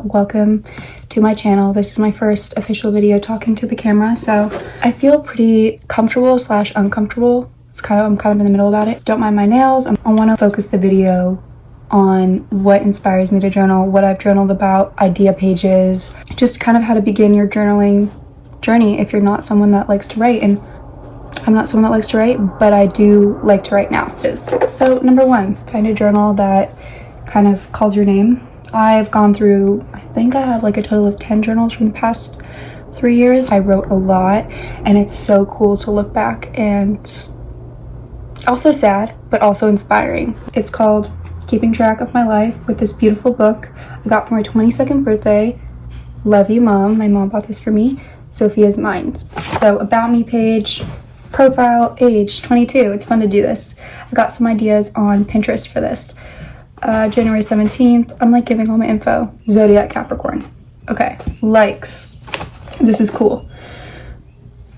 welcome to my channel. This is my first official video talking to the camera, so I feel pretty comfortable slash uncomfortable. I'm kind of in the middle about it. Don't mind my nails. I want to focus the video on what inspires me to journal, what I've journaled about, idea pages, just kind of how to begin your journaling journey if you're not someone that likes to write. And I'm not someone that likes to write, but I do like to write now. So number one, find a journal that kind of calls your name. I've gone through, I think I have like a total of 10 journals from the past 3 years. I wrote a lot, and it's so cool to look back, and also sad, but also inspiring. It's called Keeping Track of My Life, with this beautiful book I got for my 22nd birthday. Love you, Mom. My mom bought this for me. Sophia's Mind. So about me page, profile, age 22. It's fun to do this. I got some ideas on Pinterest for this. January 17th. I'm like giving all my info. Zodiac Capricorn. Okay, likes. This is cool.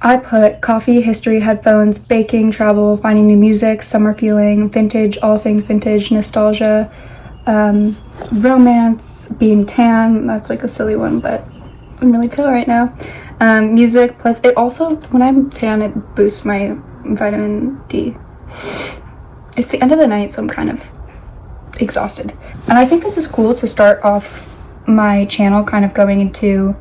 I put coffee, history, headphones, baking, travel, finding new music, summer feeling, vintage, all things vintage, nostalgia, romance, being tan. That's like a silly one, but I'm really pale right now. Music, plus it also, when I'm tan, it boosts my vitamin D. It's the end of the night, so I'm kind of exhausted. And I think this is cool to start off my channel kind of going into,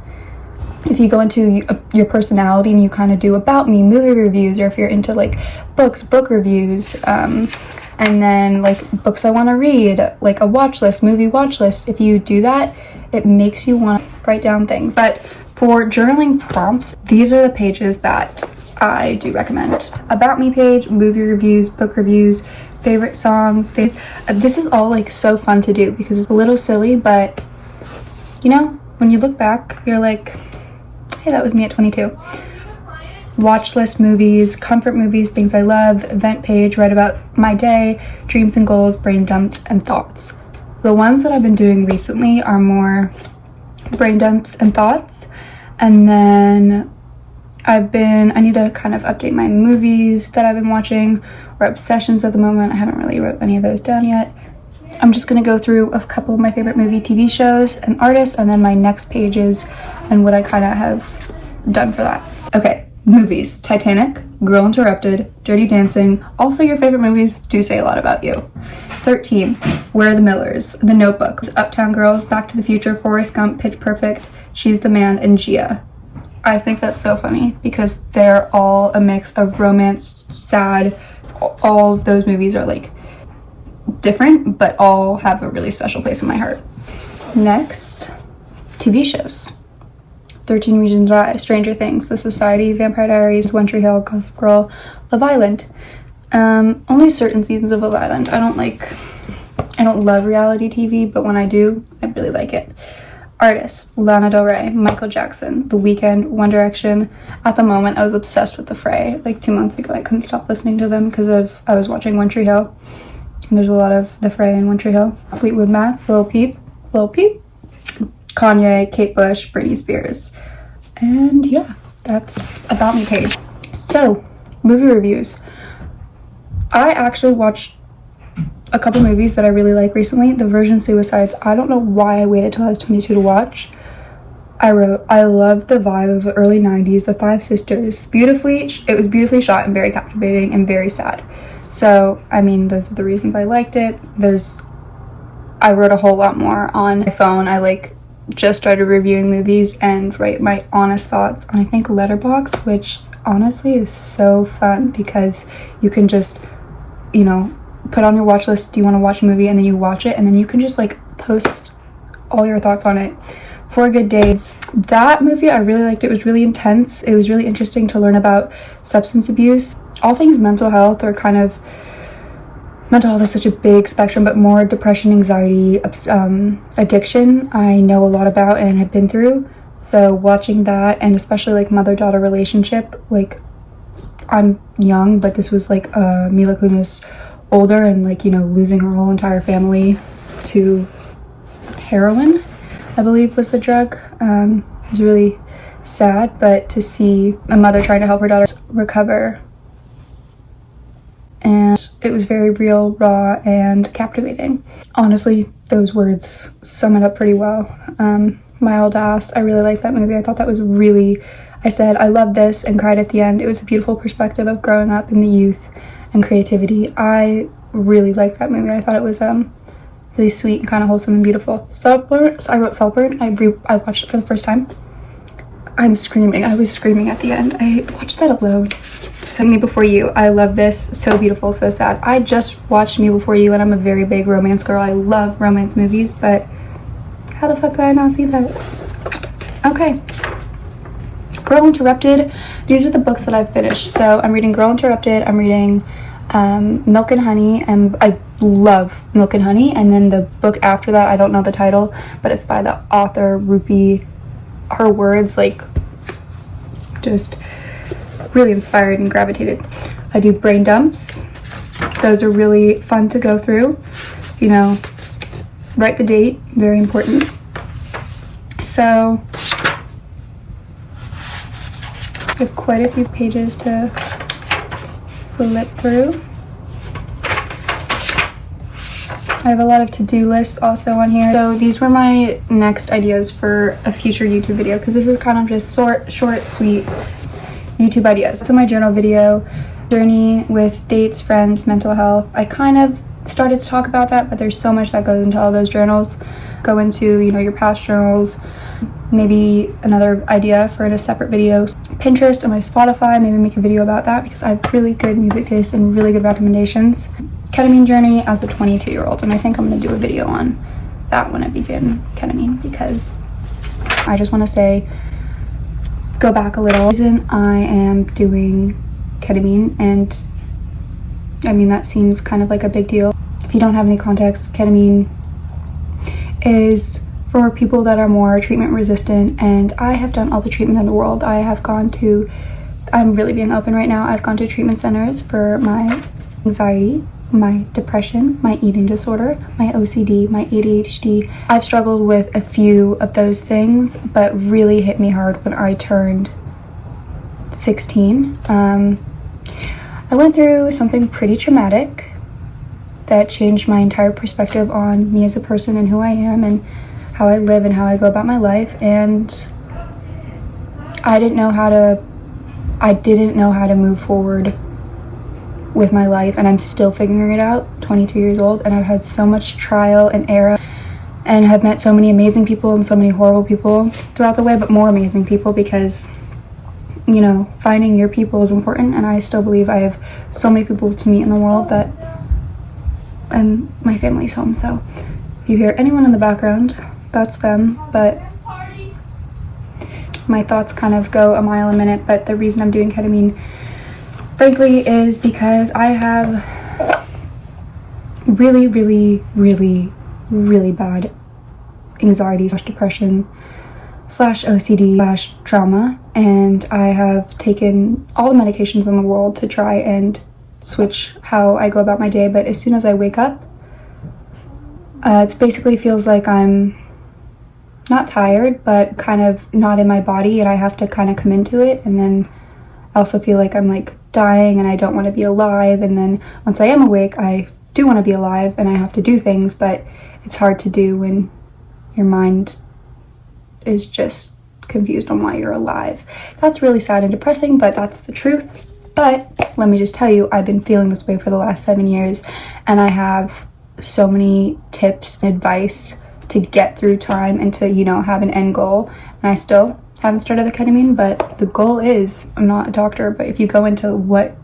if you go into your personality and you kind of do about me, movie reviews, or if you're into like books, book reviews, and then like books I want to read, like a watch list, movie watch list. If you do that, it makes you want to write down things. But for journaling prompts, these are the pages that I do recommend. About me page, movie reviews, book reviews, favorite songs. This is all like so fun to do because it's a little silly, but you know, when you look back, you're like, hey, that was me at 22. Watch list movies, comfort movies, things I love, event page, write about my day, dreams and goals, brain dumps, and thoughts. The ones that I've been doing recently are more brain dumps and thoughts. And then I need to kind of update my movies that I've been watching, or obsessions at the moment. I haven't really wrote any of those down yet. I'm just gonna go through a couple of my favorite movie, TV shows, and artists, and then my next pages and what I kind of have done for that. Okay, movies. Titanic, Girl Interrupted, Dirty Dancing. Also, your favorite movies do say a lot about you. 13, Where are the Millers, The Notebook, Uptown Girls, Back to the Future, Forrest Gump, Pitch Perfect, She's the Man, and Gia. I think that's so funny because they're all a mix of romance, sad. All of those movies are like different, but all have a really special place in my heart. Next, TV shows. 13 Reasons Why, Stranger Things, The Society, Vampire Diaries, One Tree Hill, Gossip Girl, Love Island. Only certain seasons of Love Island. I don't love reality TV, but when I do, I really like it. Artists, Lana Del Rey, Michael Jackson, The Weeknd, One Direction. At the moment, I was obsessed with The Fray. Like 2 months ago, I couldn't stop listening to them because I was watching One Tree Hill. And there's a lot of The Fray in One Tree Hill. Fleetwood Mac, Lil Peep, Kanye, Kate Bush, Britney Spears. And yeah, that's about me page. So, movie reviews. I actually watched a couple movies that I really like recently. The Virgin Suicides. I don't know why I waited till I was 22 to watch. I love the vibe of the early 90s, the Five Sisters. It was beautifully shot and very captivating and very sad. So, I mean, those are the reasons I liked it. I wrote a whole lot more on my phone. I just started reviewing movies and write my honest thoughts on, I think, Letterboxd, which honestly is so fun because you can just, you know, put on your watch list, do you want to watch a movie, and then you watch it, and then you can just like post all your thoughts on it. 4 Good Days. That movie, I really liked. It was really intense. It was really interesting to learn about substance abuse. All things mental health, or kind of, mental health is such a big spectrum, but more depression, anxiety, addiction, I know a lot about and have been through. So watching that, and especially like mother-daughter relationship, like I'm young, but this was like Mila Kunis older, and like, you know, losing her whole entire family to heroin, I believe was the drug. It was really sad, but to see a mother trying to help her daughter recover and it was very real, raw, and captivating. Honestly, those words sum it up pretty well. My Old Ass, I really liked that movie. I thought that was really, I said I love this and cried at the end. It was a beautiful perspective of growing up in the youth and creativity. I really liked that movie. I thought it was really sweet and kind of wholesome and beautiful. Saltburn, so I wrote Saltburn. I watched it for the first time. I'm screaming. I was screaming at the end. I watched that alone. So Me Before You. I love this. So beautiful, so sad. I just watched Me Before You, and I'm a very big romance girl. I love romance movies, but how the fuck did I not see that? Okay. Girl Interrupted. These are the books that I've finished. So I'm reading Girl Interrupted. I'm reading Milk and Honey, and I love Milk and Honey. And then the book after that, I don't know the title, but it's by the author Rupi. Her words, like, just really inspired and gravitated. I do Brain Dumps. Those are really fun to go through. You know, write the date, very important. So I have quite a few pages to flip through. I have a lot of to-do lists also on here. So these were my next ideas for a future YouTube video, because this is kind of just short, sweet YouTube ideas. So my journal video, journey with dates, friends, mental health. I kind of started to talk about that, but there's so much that goes into all those journals. Go into, you know, your past journals. Maybe another idea for a separate video. Pinterest and my Spotify, maybe make a video about that, because I have really good music taste and really good recommendations. Ketamine journey as a 22-year-old, and I think I'm going to do a video on that when I begin ketamine, because I just want to say, go back a little. The reason I am doing ketamine, and I mean that seems kind of like a big deal. If you don't have any context, ketamine is for people that are more treatment resistant, and I have done all the treatment in the world. I'm really being open right now, I've gone to treatment centers for my anxiety, my depression, my eating disorder, my OCD, my ADHD. I've struggled with a few of those things, but really hit me hard when I turned 16. I went through something pretty traumatic that changed my entire perspective on me as a person and who I am and how I live and how I go about my life, and I didn't know how to move forward with my life, and I'm still figuring it out, 22 years old, and I've had so much trial and error and have met so many amazing people and so many horrible people throughout the way, but more amazing people, because, you know, finding your people is important, and I still believe I have so many people to meet in the world and my family's home. So if you hear anyone in the background, that's them, but my thoughts kind of go a mile a minute. But the reason I'm doing ketamine, frankly, is because I have really, really, really, really bad anxiety / depression / OCD / trauma, and I have taken all the medications in the world to try and switch how I go about my day. But as soon as I wake up, it basically feels like I'm not tired, but kind of not in my body, and I have to kind of come into it. And then I also feel like I'm like dying and I don't want to be alive, and then once I am awake, I do want to be alive and I have to do things, but it's hard to do when your mind is just confused on why you're alive. That's really sad and depressing, but that's the truth. But let me just tell you, I've been feeling this way for the last 7 years, and I have so many tips and advice to get through time and to, you know, have an end goal. And I still haven't started the ketamine, but the goal is, I'm not a doctor, but if you go into what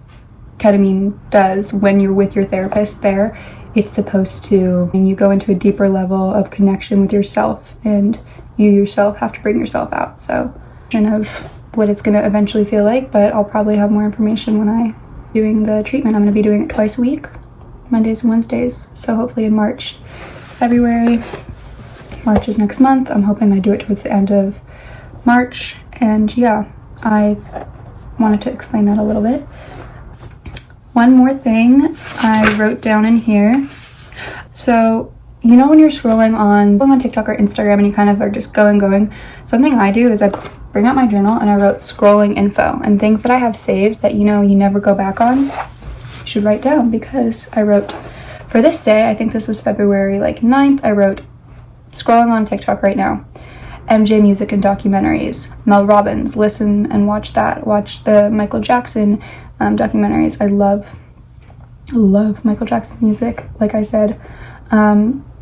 ketamine does when you're with your therapist there, it's supposed to, and you go into a deeper level of connection with yourself, and you yourself have to bring yourself out. So, of what it's going to eventually feel like, but I'll probably have more information when I'm doing the treatment. I'm going to be doing it twice a week, Mondays and Wednesdays, so hopefully in March. It's February. March is next month. I'm hoping I do it towards the end of March, and yeah, I wanted to explain that a little bit. One more thing I wrote down in here. So, you know when you're scrolling on TikTok or Instagram and you kind of are just going, something I do is I bring out my journal and I wrote scrolling info and things that I have saved that, you know, you never go back on. you should write down, because I wrote for this day, I think this was February like 9th, I wrote, scrolling on TikTok right now, MJ music and documentaries. Mel Robbins, listen and watch that. Watch the Michael Jackson documentaries. I love Michael Jackson music, like I said.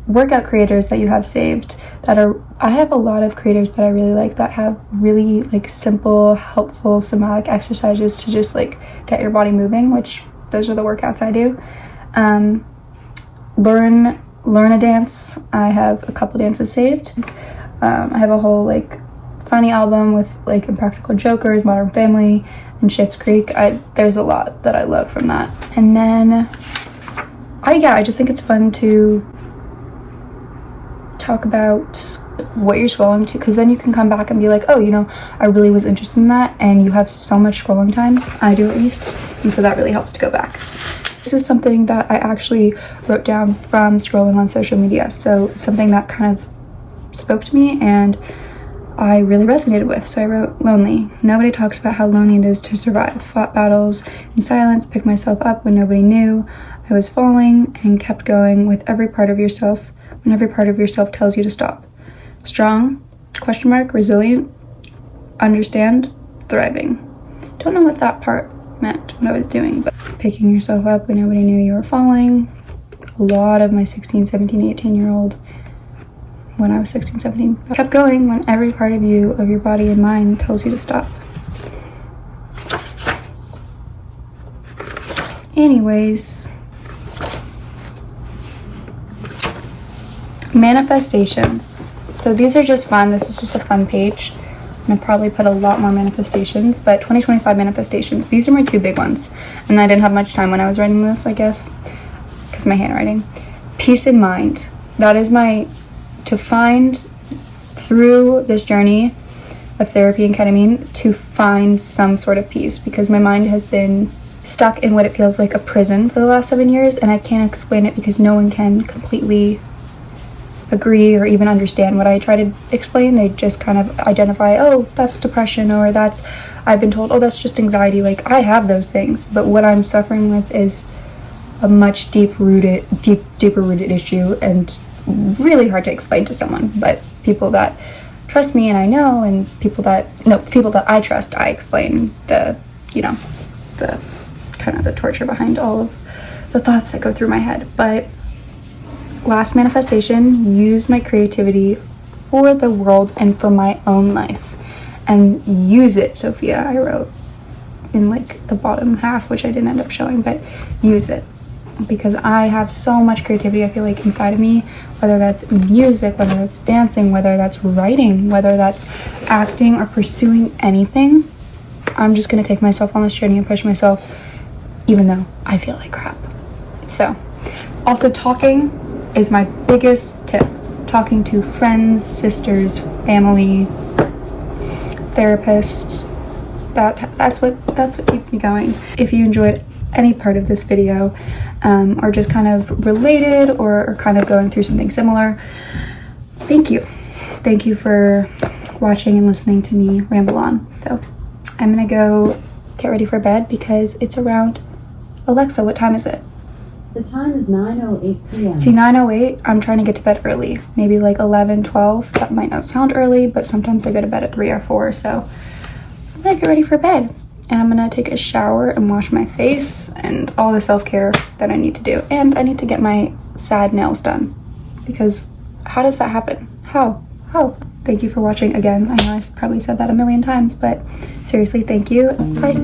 Workout creators that you have saved that are, I have a lot of creators that I really like that have really like simple, helpful somatic exercises to just like get your body moving, which those are the workouts I do. Learn a dance. I have a couple dances saved. I have a whole like funny album with like Impractical Jokers, Modern Family, and Schitt's Creek. There's a lot that I love from that. And then I just think it's fun to talk about what you're scrolling to, because then you can come back and be like, oh, you know, I really was interested in that, and you have so much scrolling time. I do, at least. And so that really helps to go back. This is something that I actually wrote down from scrolling on social media, so it's something that kind of spoke to me and I really resonated with. So I wrote, lonely. Nobody talks about how lonely it is to survive. Fought battles in silence, picked myself up when nobody knew I was falling, and kept going with every part of yourself when every part of yourself tells you to stop. Strong, ? Resilient, understand, thriving. Don't know what that part meant, what I was doing, but picking yourself up when nobody knew you were falling. A lot of my 16, 17, 18-year-old, when I was 16, 17, kept going when every part of you, of your body and mind, tells you to stop. Anyways, manifestations. So these are just fun. This is just a fun page. I'm gonna probably put a lot more manifestations, but 2025 manifestations. These are my two big ones. And I didn't have much time when I was writing this, I guess, because my handwriting. Peace in mind. That is to find through this journey of therapy and ketamine, to find some sort of peace, because my mind has been stuck in what it feels like a prison for the last 7 years, and I can't explain it because no one can completely agree or even understand what I try to explain. They just kind of identify, oh, that's depression, or I've been told, oh, that's just anxiety. Like, I have those things, but what I'm suffering with is a much deeper rooted issue, and really hard to explain to someone. But people that trust me and I know, and people that I trust, I explain the kind of the torture behind all of the thoughts that go through my head. But last manifestation, use my creativity for the world and for my own life, and use it, Sophia, I wrote in like the bottom half, which I didn't end up showing, but use it, because I have so much creativity, I feel like, inside of me, whether that's music, whether that's dancing, whether that's writing, whether that's acting or pursuing anything. I'm just gonna take myself on this journey and push myself, even though I feel like crap. So, also talking is my biggest tip. Talking to friends, sisters, family, therapists. That's what keeps me going. If you enjoyed any part of this video, or just kind of related or kind of going through something similar, thank you. Thank you for watching and listening to me ramble on. So I'm gonna go get ready for bed because it's around, Alexa, what time is it? The time is 9:08 p.m. See, 9:08, I'm trying to get to bed early. Maybe like 11, 12. That might not sound early, but sometimes I go to bed at 3 or 4, so I'm gonna get ready for bed. And I'm gonna take a shower and wash my face and all the self-care that I need to do. And I need to get my sad nails done, because how does that happen? How? Thank you for watching again. I know I've probably said that a million times, but seriously, thank you. Bye.